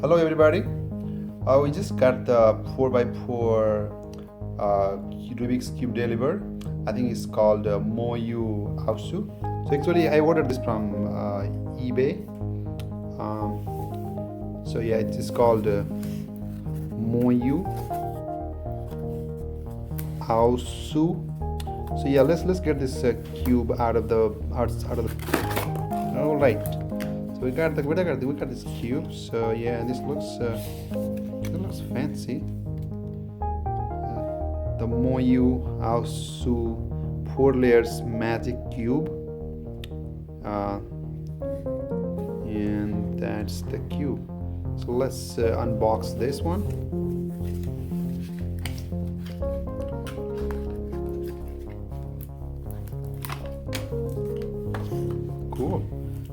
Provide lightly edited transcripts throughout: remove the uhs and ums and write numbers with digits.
Hello everybody. We just got the 4x4 Rubik's Cube delivered. I think it's called MoYu AOSU. So actually I ordered this from eBay. So yeah, it is called MoYu AOSU. So yeah, let's get this cube out of the. All right. So we got this cube. So yeah, this looks fancy. The MoYu AOSU 4 layers magic cube, and that's the cube. So let's unbox this one. Cool.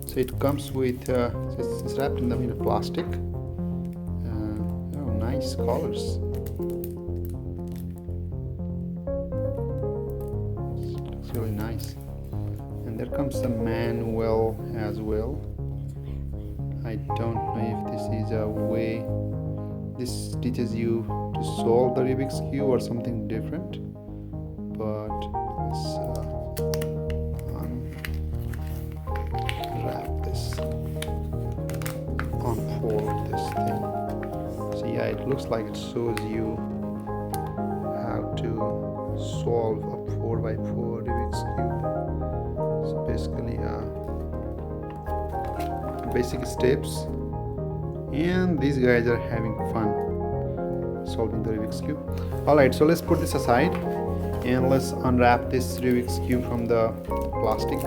So it comes with it's wrapped in the plastic. Oh, nice colors. It's really nice. And there comes the manual as well. I don't know if this is a way this teaches you to solve the Rubik's Cube or something different, but let's unwrap this, unfold this thing. So yeah, it looks like it shows you how to solve a 4x4 Rubik's Cube. So basically basic steps, and these guys are having fun solving the Rubik's Cube. Alright, so let's put this aside and let's unwrap this Rubik's Cube from the plastic.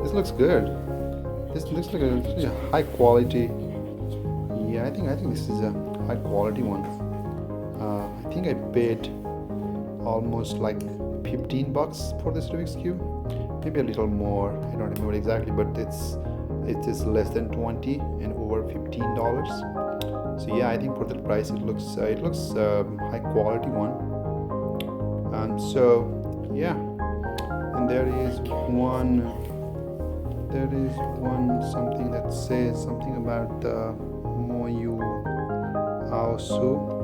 This looks good. This looks like a high quality. Yeah, I think this is a high quality one. I think I paid almost like 15 bucks for this Rubik's Cube. Maybe a little more. I don't remember exactly, but it is less than 20 and over $15. So yeah, I think for that price it looks high quality one. And so yeah, and there is one something that says something about the MoYu AOSU.